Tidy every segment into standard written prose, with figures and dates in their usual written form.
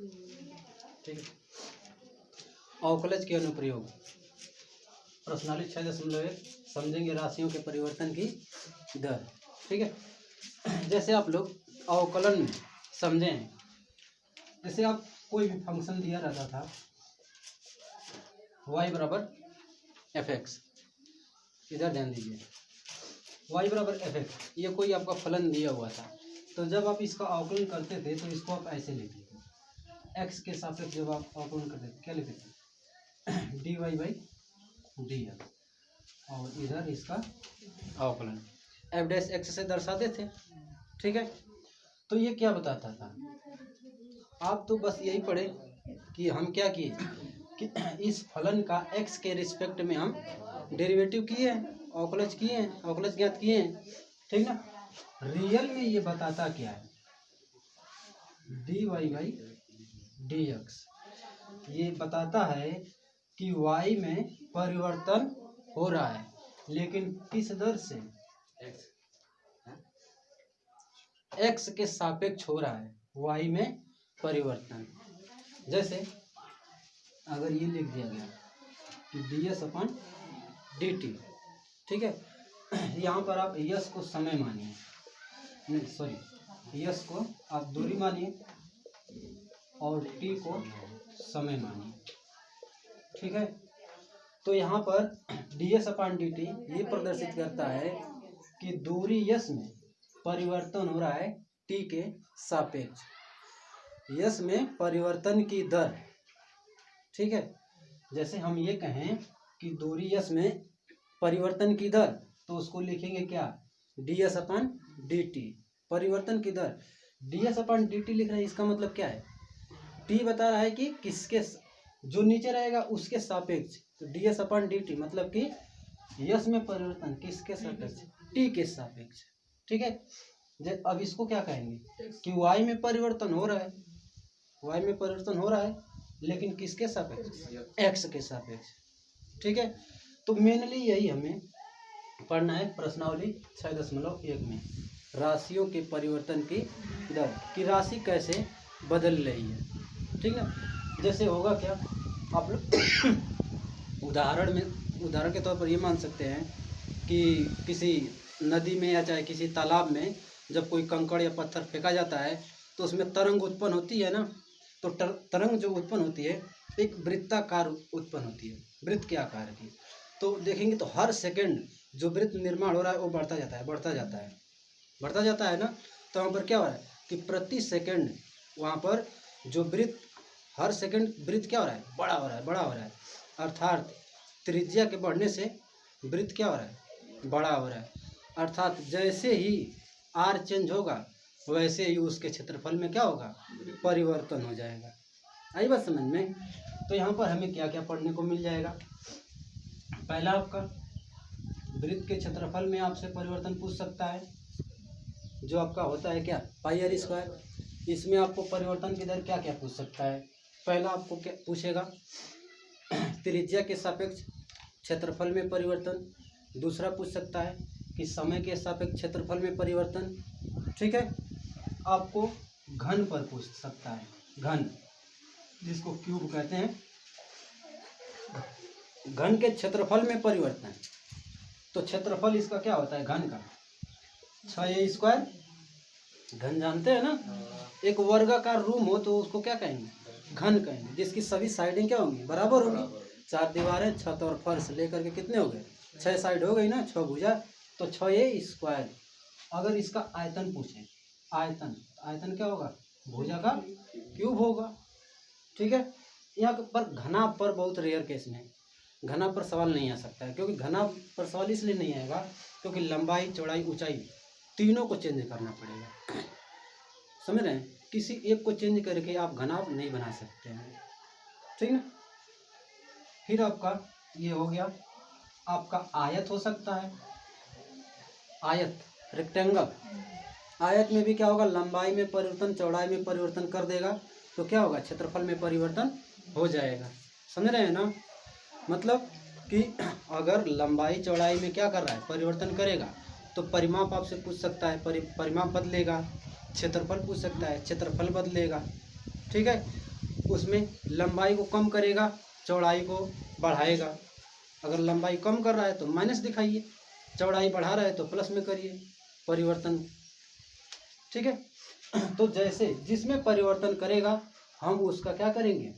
ठीक है। अवकलज के अनुप्रयोग प्रश्नावली 6.1 समझेंगे राशियों के परिवर्तन की दर। ठीक है। जैसे आप लोग अवकलन में समझे हैं, जैसे आप कोई भी फंक्शन दिया रहता था y बराबर fx, इधर ध्यान दीजिए, y बराबर fx, ये कोई आपका फलन दिया हुआ था। तो जब आप इसका अवकलन करते थे तो इसको आप ऐसे लिखते थे, x के सापेक्ष जब आप अवकलन करते थे क्या लिखते थे, dy बाई dx, और इधर इसका अवकलन f डैश x से दर्शाते थे। ठीक है। तो ये क्या बताता था, आप तो बस यही पढ़े कि हम क्या किए कि इस फलन का x के रिस्पेक्ट में हम डेरिवेटिव किए हैं, अवकलज किए हैं, अवकलज ज्ञात किए हैं। ठीक ना। रियल में ये बताता क्या है, dy बाई dx, ये बताता है कि y में परिवर्तन हो रहा है, लेकिन किस दर से, x के सापेक्ष हो रहा है y में परिवर्तन। जैसे अगर ये लिख दिया गया कि ds अपन dt, ठीक है, यहाँ पर आप यस को समय मानिए, नहीं सॉरी, यस को आप दूरी मानिए और t को समय मानिए। ठीक है। तो यहाँ पर ds अपन dt ये प्रदर्शित करता है कि दूरी यस में परिवर्तन हो रहा है t के सापेक्ष, यस में परिवर्तन की दर। ठीक है। जैसे हम ये कहें कि दूरी यस में परिवर्तन की दर, तो उसको लिखेंगे क्या, ds अपन dt, परिवर्तन की दर ds अपन dt लिख रहे हैं। इसका मतलब क्या है, t बता रहा है कि किसके, जो नीचे रहेगा उसके सापेक्ष, तो ds अपन dt मतलब कि यस में परिवर्तन किसके सापेक्ष, t के सापेक्ष। ठीक है। अब इसको क्या कहेंगे कि y में परिवर्तन हो रहा है, y में परिवर्तन हो रहा है, लेकिन किसके सापेक्ष, x के सापेक्ष। ठीक है। तो मेनली यही हमें पढ़ना है प्रश्नावली 6.1 में, राशियों के परिवर्तन की दर, कि राशि कैसे बदल रही है। ठीक है। जैसे होगा क्या, आप लोग उदाहरण के तौर पर ये मान सकते हैं कि किसी नदी में या चाहे किसी तालाब में जब कोई कंकड़ या पत्थर फेंका जाता है तो उसमें तरंग उत्पन्न होती है ना, तो तरंग जो उत्पन्न होती है एक वृत्ताकार उत्पन्न होती है, वृत्त के आकार की। तो देखेंगे तो हर सेकंड जो वृत्त निर्माण हो रहा है वो बढ़ता जाता है, बढ़ता जाता है, बढ़ता जाता है ना। तो वहाँ पर क्या हो रहा है कि प्रति सेकंड वहाँ पर जो वृत्त, हर सेकंड वृत्त क्या हो रहा है, बड़ा हो रहा है, बड़ा हो रहा है, अर्थात त्रिज्या के बढ़ने से वृत्त क्या हो रहा है, बड़ा हो रहा है। अर्थात जैसे ही आर चेंज होगा वैसे ही उसके क्षेत्रफल में क्या होगा, परिवर्तन हो जाएगा। आई बात समझ में। तो यहाँ पर हमें क्या क्या पढ़ने को मिल जाएगा, पहला आपका वृत्त के क्षेत्रफल में आपसे परिवर्तन पूछ सकता है, जो आपका होता है क्या, पाई आर स्क्वायर। इसमें आपको परिवर्तन की दर क्या क्या पूछ सकता है, पहला आपको क्या पूछेगा, त्रिज्या के सापेक्ष क्षेत्रफल में परिवर्तन। दूसरा पूछ सकता है कि समय के सापेक्ष क्षेत्रफल में परिवर्तन। ठीक है। आपको घन पर पूछ सकता है, घन जिसको क्यूब कहते हैं, घन के क्षेत्रफल में परिवर्तन। तो क्षेत्रफल इसका क्या होता है, घन का 6a स्क्वायर, घन जानते हैं ना, एक वर्गाकार रूम हो तो उसको क्या कहेंगे, घन कहेंगे, जिसकी सभी साइडें क्या होंगी, बराबर होंगी। 4 दीवारें, छत और फर्श लेकर के कितने हो गए, 6 साइड हो गई ना, 6 भुजा, तो 6a स्क्वायर। अगर इसका आयतन पूछे, आयतन, आयतन क्या होगा, भुजा का क्यूब होगा। ठीक है। यहाँ पर घना पर बहुत रेयर केस में घना पर सवाल नहीं आ सकता है, क्योंकि घना पर सवाल इसलिए नहीं आएगा क्योंकि लंबाई, चौड़ाई, ऊंचाई तीनों को चेंज करना पड़ेगा। समझ रहे हैं, किसी एक को चेंज करके आप घना नहीं बना सकते हैं। ठीक ना। फिर आपका ये हो गया, आपका आयत हो सकता है, आयत, रेक्टेंगल। आयत में भी क्या होगा, लंबाई में परिवर्तन, चौड़ाई में परिवर्तन कर देगा, तो क्या होगा, क्षेत्रफल में परिवर्तन हो जाएगा। समझ रहे हैं ना, मतलब कि अगर लंबाई चौड़ाई में क्या कर रहा है, परिवर्तन करेगा, तो परिमाप आपसे पूछ सकता है, परिमाप बदलेगा। क्षेत्रफल पूछ सकता है, क्षेत्रफल बदलेगा। ठीक है। उसमें लंबाई को कम करेगा, चौड़ाई को बढ़ाएगा। अगर लंबाई कम कर रहा है तो माइनस दिखाइए, चौड़ाई बढ़ा रहा है तो प्लस में करिए परिवर्तन। ठीक है, तो जैसे जिसमें परिवर्तन करेगा हम उसका क्या करेंगे,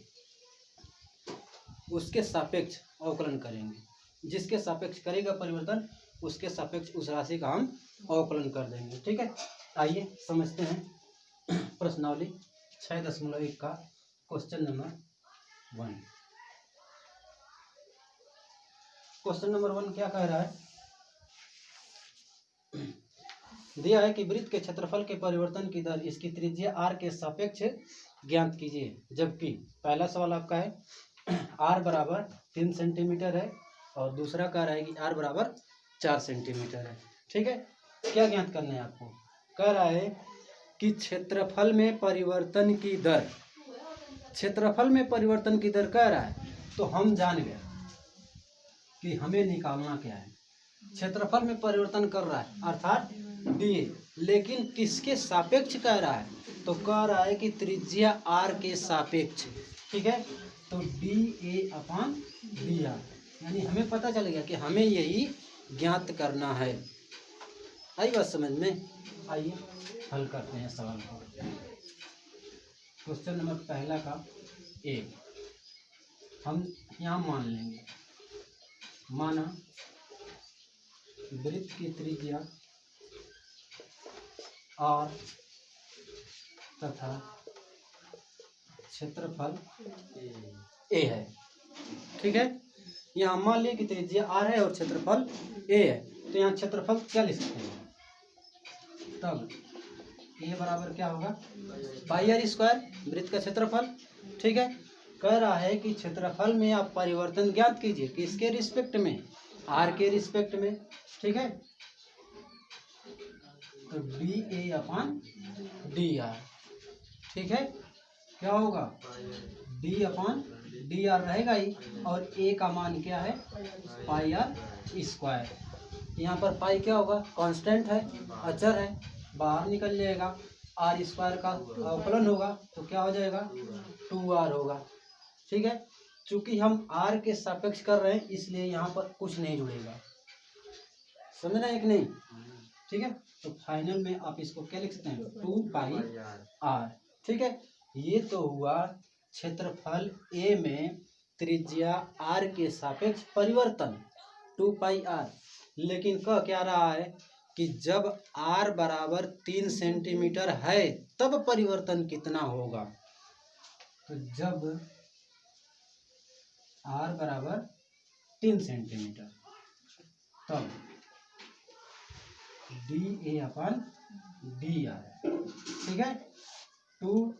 उसके सापेक्ष अवकलन करेंगे। जिसके सापेक्ष करेगा परिवर्तन उसके सापेक्ष उस राशि का हम अवकलन कर देंगे। ठीक है, आइए समझते हैं प्रश्नावली 6.1 का क्वेश्चन नंबर 1। क्वेश्चन नंबर 1 क्या कह रहा है, दिया है कि वृत्त के क्षेत्रफल के परिवर्तन की दर इसकी त्रिज्या r के सापेक्ष ज्ञात कीजिए। जबकि पहला सवाल आपका है r बराबर 3 सेंटीमीटर है और दूसरा कह रहा है कि r बराबर 4 सेंटीमीटर है। ठीक है, क्या ज्ञात करना है आपको, कह रहा है कि क्षेत्रफल में परिवर्तन की दर, क्षेत्रफल में परिवर्तन की दर कह रहा है तो हम जान गए कि हमें निकालना क्या है। क्षेत्रफल में परिवर्तन कर रहा है अर्थात डी, लेकिन किसके सापेक्ष कह रहा है, तो कह रहा है कि त्रिज्या r के सापेक्ष। ठीक है, तो D A upon D R, यानी हमें पता चल गया कि हमें यही ज्ञात करना है। आई बात समझ में, आइए हल करते हैं सवाल को। क्वेश्चन नंबर पहला का ए, हम यहाँ मान लेंगे, माना वृत्त की त्रिज्या r तथा क्षेत्रफल a है। ठीक है, यहाँ मान लिया कि त्रिज्या r है और क्षेत्रफल a है, तो यहाँ क्षेत्रफल क्या लिख सकते हैं, तब a बराबर क्या होगा पाई आर स्क्वायर, वृत्त का क्षेत्रफल। ठीक है, कह रहा है कि क्षेत्रफल में आप परिवर्तन ज्ञात कीजिए, किसके रिस्पेक्ट में, r के रिस्पेक्ट में। ठीक है, तो D A upon D R. ठीक है, क्या होगा डी अपॉन डी आर रहेगा ही, और ए का मान क्या है पाई आर स्क्वायर। यहाँ पर पाई क्या होगा, कांस्टेंट है, अचर है, बाहर निकल जाएगा, आर स्क्वायर का अवकलन होगा तो क्या हो जाएगा 2r होगा। ठीक है, चूंकि हम r के सापेक्ष कर रहे हैं इसलिए यहाँ पर कुछ नहीं जुड़ेगा, समझना है कि नहीं। ठीक है, तो फाइनल में आप इसको क्या लिख सकते हैं 2 पाई r। ठीक है, ये तो हुआ क्षेत्रफल a में त्रिज्या r के सापेक्ष परिवर्तन 2 पाई r। लेकिन कह क्या रहा है कि जब r बराबर 3 सेंटीमीटर है तब परिवर्तन कितना होगा, तो जब r बराबर 3 सेंटीमीटर तब D A upon D R. ठीक है, 2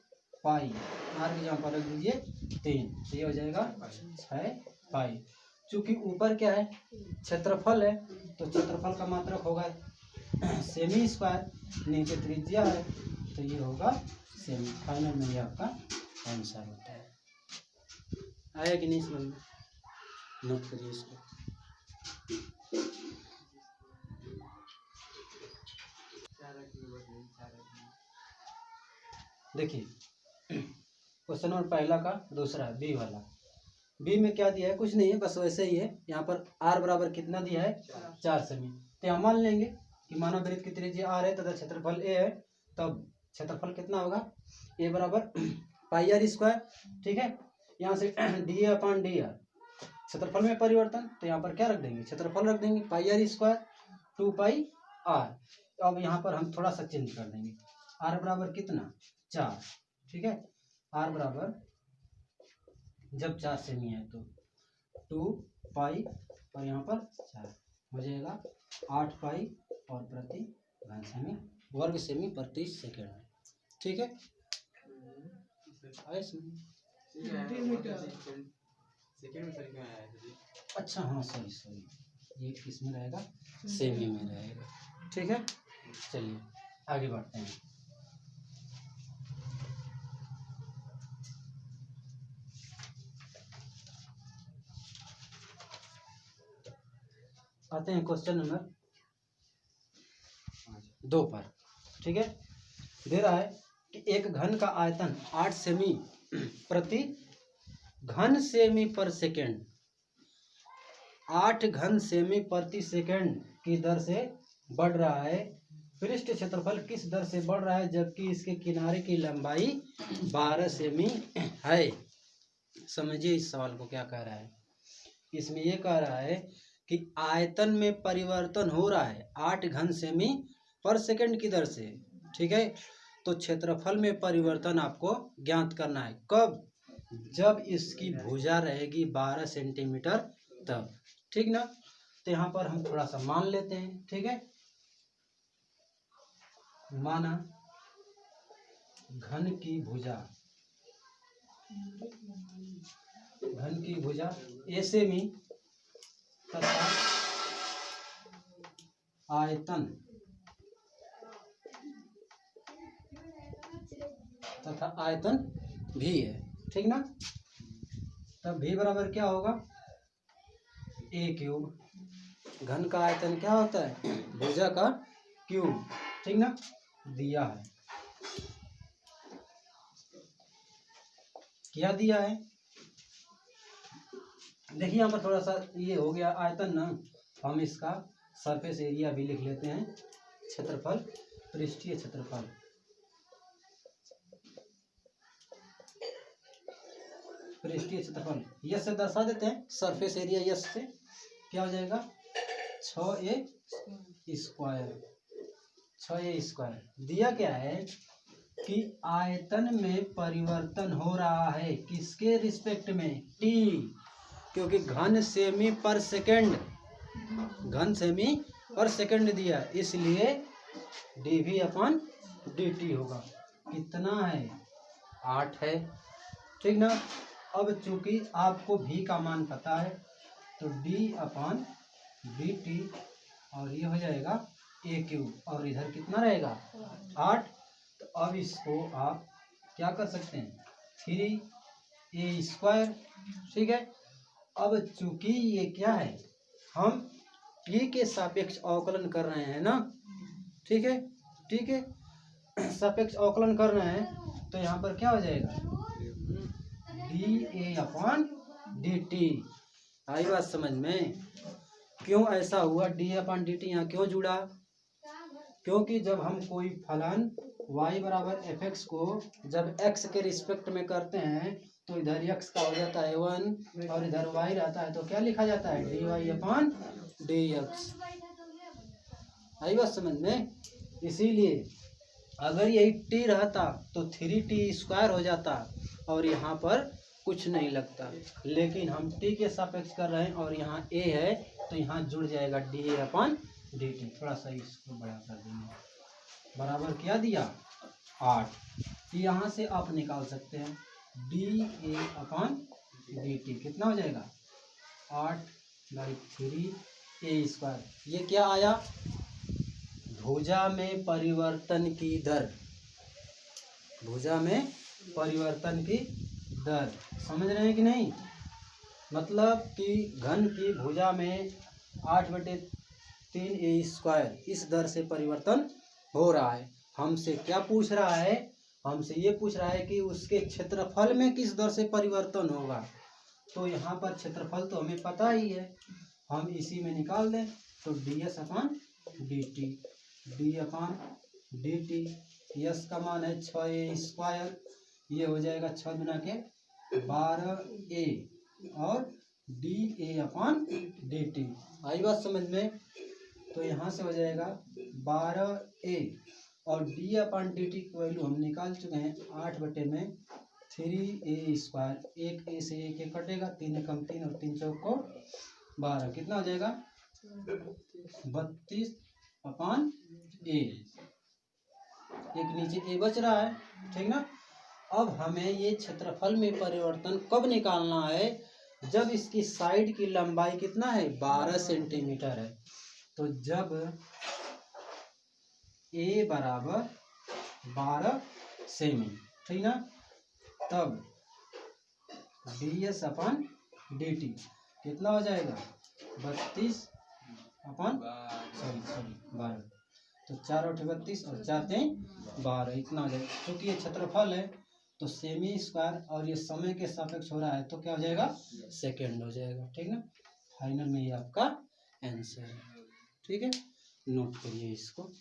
पाई आर की जगह पर रख दीजिए 3, तो ये हो जाएगा 6 पाई। चूंकि ऊपर क्या है क्षेत्रफल है तो क्षेत्रफल का मात्रक होगा सेमी स्क्वायर, नीचे त्रिज्या है तो ये होगा सेमी। फाइनल में ये आपका आंसर होता है। आया कि नहीं समझ में, नोट करिए इसको। देखिए क्वेश्चन नंबर पहला का दूसरा बी वाला, बी में क्या दिया है, कुछ नहीं है, बस वैसे ही है। यहाँ पर r बराबर कितना दिया है 4 सेमी, तो यहाँ मान लेंगे कि मानव वृत्त की त्रिज्या r है तथा क्षेत्रफल a है, तब क्षेत्रफल कितना होगा a बराबर पाई आर स्क्वायर। ठीक है, यहाँ से D A upon D R, क्षेत्रफल में परिवर्तन तो यहाँ पर क्या रख देंगे क्षेत्रफल रख देंगे पाई आर स्क्वायर 2 पाई आर। अब यहाँ पर हम थोड़ा सा चेंज कर देंगे, r बराबर कितना 4। ठीक है, r बराबर जब 4 सेमी है तो 2 पाई और यहाँ पर 4 हो जाएगा 8 पाई और प्रति घन सेमी, वर्ग सेमी प्रति सेकेंड। ठीक है, अच्छा हाँ सॉरी ये किस में रहेगा सेमी में रहेगा। ठीक है, चलिए आगे बढ़ते हैं। आते हैं क्वेश्चन नंबर 2 पर। ठीक है, दे रहा है कि एक घन का आयतन 8 सेमी प्रति घन सेमी पर सेकेंड 8 घन सेमी प्रति सेकेंड की दर से बढ़ रहा है। पृष्ठ क्षेत्रफल किस दर से बढ़ रहा है जबकि इसके किनारे की लंबाई 12 सेमी है। समझिए इस सवाल को क्या कह रहा है। इसमें यह कह रहा है कि आयतन में परिवर्तन हो रहा है 8 घन सेमी पर सेकेंड की दर से, ठीक है। तो क्षेत्रफल में परिवर्तन आपको ज्ञात करना है कब, जब इसकी भुजा रहेगी 12 सेंटीमीटर तब, ठीक ना। तो यहाँ पर हम थोड़ा सा मान लेते हैं, ठीक है। माना घन की भुजा ए सेमी तथा आयतन भी है, ठीक ना। तब भी बराबर क्या होगा, ए क्यूब। घन का आयतन क्या होता है, भुजा का क्यूब, ठीक ना। दिया है, क्या दिया है, देखिए यहाँ पर थोड़ा सा ये हो गया आयतन ना, हम इसका सरफेस एरिया भी लिख लेते हैं। क्षेत्रफल, पृष्ठीय क्षेत्रफल, यस से दर्शा देते हैं। सरफेस एरिया यस से क्या हो जाएगा, 6a स्क्वायर। दिया क्या है कि आयतन में परिवर्तन हो रहा है किसके रिस्पेक्ट में, t, क्योंकि घन सेमी पर सेकेंड दिया, इसलिए dv/dt होगा। कितना है, 8 है, ठीक ना। अब चूंकि आपको v का मान पता है तो d/dt और ये हो जाएगा a क्यूब, और इधर कितना रहेगा 8। तो अब इसको आप क्या कर सकते हैं, 3a स्क्वायर, ठीक है। अब चूंकि ये क्या है, हम t के सापेक्ष अवकलन कर रहे हैं ना, ठीक है, सापेक्ष अवकलन कर रहे हैं, तो यहाँ पर क्या हो जाएगा, dA/dt। आई बात समझ में। क्यों ऐसा हुआ, dA/dt यहाँ क्यों जुड़ा, क्योंकि जब हम कोई फलन y/fx को जब x के रिस्पेक्ट में करते हैं तो इधर x का हो जाता है 1 और इधर y रहता है, तो क्या लिखा जाता है, dy/dx। आई बात समझ में। इसीलिए अगर यही t रहता तो 3t स्क्वायर हो जाता और यहाँ पर कुछ नहीं लगता, लेकिन हम t के सापेक्ष कर रहे हैं और यहाँ a है तो यहाँ जुड़ जाएगा dA/dt। थोड़ा सा इसको बड़ा कर देंगे, बराबर क्या दिया 8। यहाँ से आप निकाल सकते हैं dA/dt कितना हो जाएगा, 8/3a स्क्वायर। ये क्या आया, भुजा में परिवर्तन की दर, समझ रहे हैं कि नहीं। मतलब कि घन की भुजा में 8/3a स्क्वायर इस दर से परिवर्तन हो रहा है। हमसे क्या पूछ रहा है, हमसे ये पूछ रहा है कि उसके क्षेत्रफल में किस दर से परिवर्तन होगा। तो यहाँ पर क्षेत्रफल तो हमें पता ही है, हम इसी में निकाल दें। तो ds/dt, यस का मान है 6a स्क्वायर, ये हो जाएगा 6 गुना के 12a और dA/dt। आई बात समझ में। तो यहाँ से हो जाएगा 12a और dA/dt की वैल्यू हम निकाल चुके हैं 8/3a स्क्वायर। एक a से एक कटेगा, 3 कम 3 और 3 चौक को 12, कितना हो जाएगा 32/a। एक नीचे a बच रहा है, ठीक ना। अब हमें ये क्षेत्रफल में परिवर्तन कब निकालना है, जब इसकी साइड की लंबाई कितना है 12 सेंटीमीटर है। तो जब a बराबर 12 सेमी, ठीक ना, तब ds/dt कितना हो जाएगा 12। तो 4 8 32 और 4 3 12 इतना हो जाएगा। क्योंकि ये क्षेत्रफल है तो सेमी स्क्वायर और ये समय के सापेक्ष हो रहा है तो क्या हो जाएगा, सेकेंड हो जाएगा। ठीक ना, फाइनल में ये आपका आंसर है। ठीक है, नोट करिए इसको।